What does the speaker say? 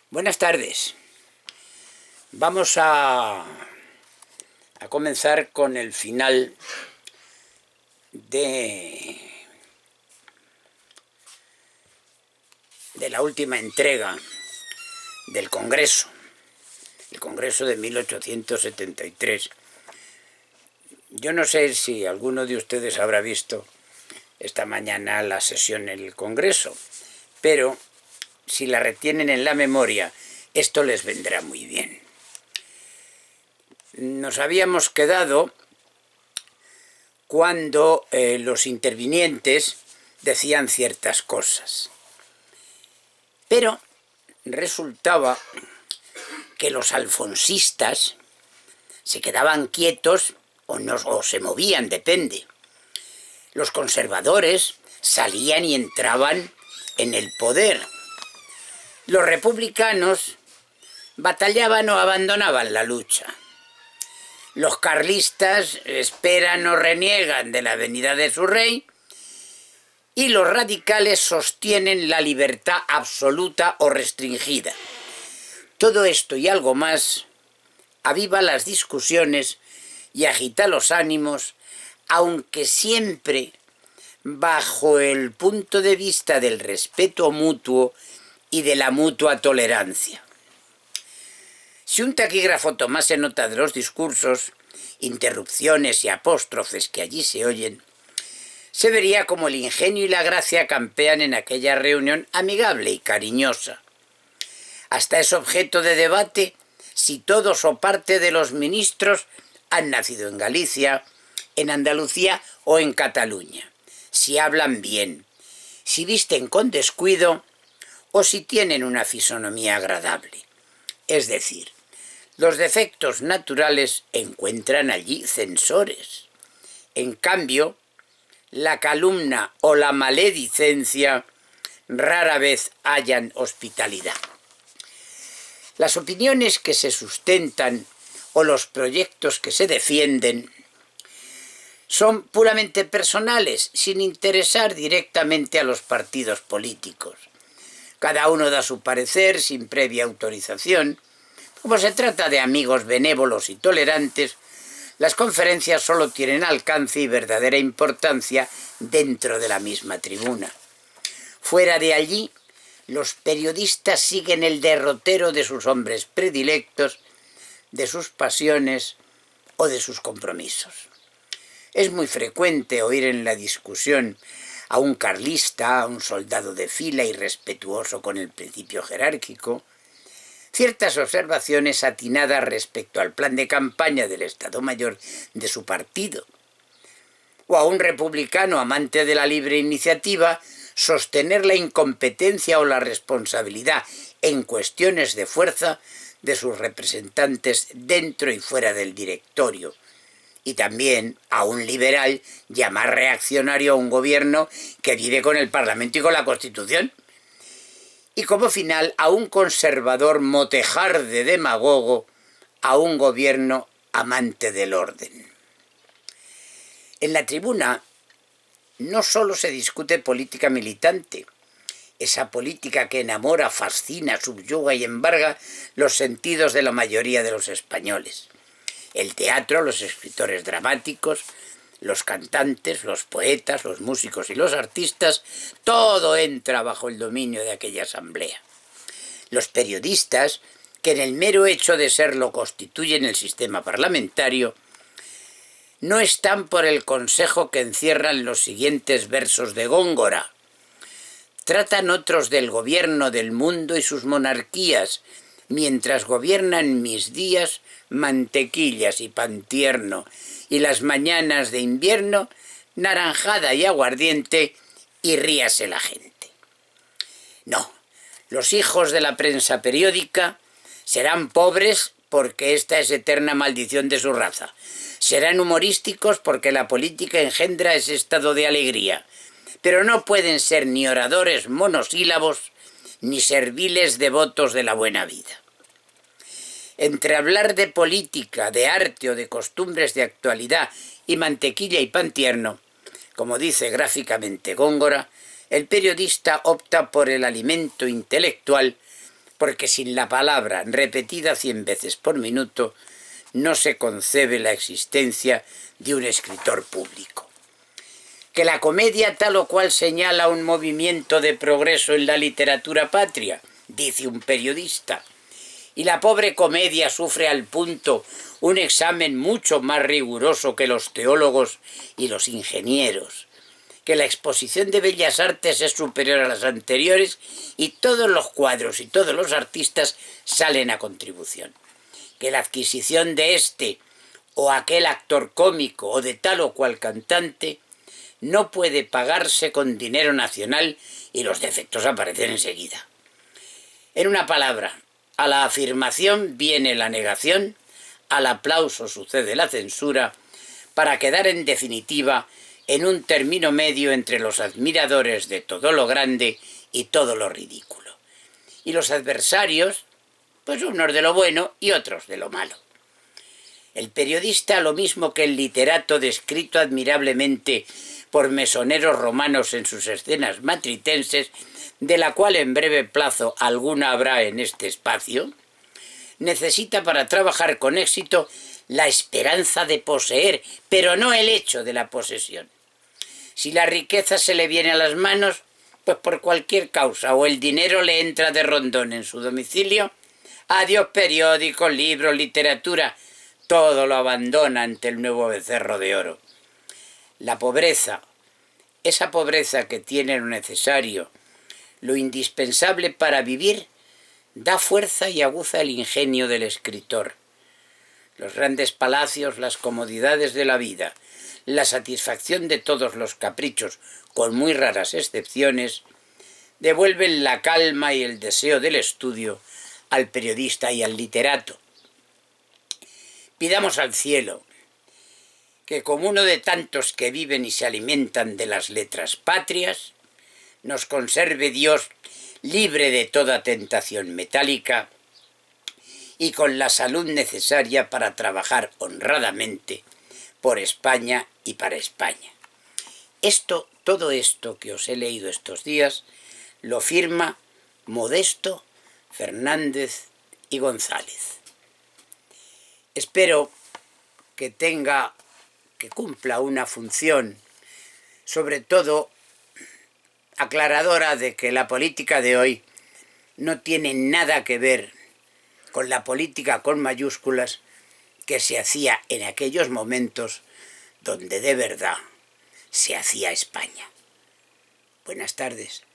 Buenas tardes. Vamos a comenzar con el final de la última entrega del Congreso, el Congreso de 1873. Yo no sé si alguno de ustedes habrá visto esta mañana la sesión en el Congreso, pero si la retienen en la memoria, esto les vendrá muy bien. Nos habíamos quedado cuando los intervinientes decían ciertas cosas, pero resultaba que los alfonsistas se quedaban quietos o se movían, depende. Los conservadores salían y entraban en el poder. Los republicanos batallaban o abandonaban la lucha. Los carlistas esperan o reniegan de la venida de su rey, y los radicales sostienen la libertad absoluta o restringida. Todo esto y algo más aviva las discusiones y agita los ánimos, aunque siempre bajo el punto de vista del respeto mutuo y de la mutua tolerancia. Si un taquígrafo tomase nota de los discursos, interrupciones y apóstrofes que allí se oyen, se vería como el ingenio y la gracia campean en aquella reunión amigable y cariñosa. Hasta es objeto de debate si todos o parte de los ministros han nacido en Galicia, en Andalucía o en Cataluña, si hablan bien, si visten con descuido o si tienen una fisonomía agradable. Es decir, los defectos naturales encuentran allí censores. En cambio, la calumnia o la maledicencia rara vez hallan hospitalidad. Las opiniones que se sustentan o los proyectos que se defienden son puramente personales, sin interesar directamente a los partidos políticos. Cada uno da su parecer sin previa autorización. Como se trata de amigos benévolos y tolerantes, las conferencias solo tienen alcance y verdadera importancia dentro de la misma tribuna. Fuera de allí, los periodistas siguen el derrotero de sus hombres predilectos, de sus pasiones o de sus compromisos. Es muy frecuente oír en la discusión a un carlista, a un soldado de fila irrespetuoso con el principio jerárquico, ciertas observaciones atinadas respecto al plan de campaña del Estado Mayor de su partido, o a un republicano amante de la libre iniciativa sostener la incompetencia o la responsabilidad en cuestiones de fuerza de sus representantes dentro y fuera del directorio, y también a un liberal llamar reaccionario a un gobierno que vive con el Parlamento y con la Constitución, y como final a un conservador motejar de demagogo a un gobierno amante del orden. En la tribuna no solo se discute política militante, esa política que enamora, fascina, subyuga y embarga los sentidos de la mayoría de los españoles. El teatro, los escritores dramáticos, los cantantes, los poetas, los músicos y los artistas, todo entra bajo el dominio de aquella asamblea. Los periodistas, que en el mero hecho de serlo constituyen el sistema parlamentario, no están por el consejo que encierran los siguientes versos de Góngora. Tratan otros del gobierno del mundo y sus monarquías, mientras gobiernan mis días mantequillas y pan tierno, y las mañanas de invierno naranjada y aguardiente, y ríase la gente. No, los hijos de la prensa periódica serán pobres porque esta es eterna maldición de su raza. Serán humorísticos porque la política engendra ese estado de alegría, pero no pueden ser ni oradores monosílabos ni serviles devotos de la buena vida. Entre hablar de política, de arte o de costumbres de actualidad y mantequilla y pan tierno, como dice gráficamente Góngora, el periodista opta por el alimento intelectual porque sin la palabra repetida 100 veces por minuto no se concebe la existencia de un escritor público. Que la comedia tal o cual señala un movimiento de progreso en la literatura patria, dice un periodista, y la pobre comedia sufre al punto un examen mucho más riguroso que los teólogos y los ingenieros, que la exposición de Bellas Artes es superior a las anteriores y todos los cuadros y todos los artistas salen a contribución, que la adquisición de este o aquel actor cómico o de tal o cual cantante no puede pagarse con dinero nacional y los defectos aparecen enseguida. En una palabra, a la afirmación viene la negación, al aplauso sucede la censura, para quedar en definitiva en un término medio entre los admiradores de todo lo grande y todo lo ridículo. Y los adversarios, pues unos de lo bueno y otros de lo malo. El periodista, lo mismo que el literato descrito admirablemente por mesoneros romanos en sus escenas matritenses, de la cual en breve plazo alguna habrá en este espacio, necesita para trabajar con éxito la esperanza de poseer, pero no el hecho de la posesión. Si la riqueza se le viene a las manos, pues por cualquier causa, o el dinero le entra de rondón en su domicilio, adiós periódicos, libros, literatura, todo lo abandona ante el nuevo becerro de oro. La pobreza, esa pobreza que tiene lo necesario, lo indispensable para vivir, da fuerza y aguza el ingenio del escritor. Los grandes palacios, las comodidades de la vida, la satisfacción de todos los caprichos, con muy raras excepciones, devuelven la calma y el deseo del estudio al periodista y al literato. Pidamos al cielo que, como uno de tantos que viven y se alimentan de las letras patrias, nos conserve Dios libre de toda tentación metálica y con la salud necesaria para trabajar honradamente por España y para España. Todo esto que os he leído estos días, lo firma Modesto Fernández y González. Espero que cumpla una función, sobre todo aclaradora de que la política de hoy no tiene nada que ver con la política con mayúsculas que se hacía en aquellos momentos donde de verdad se hacía España. Buenas tardes.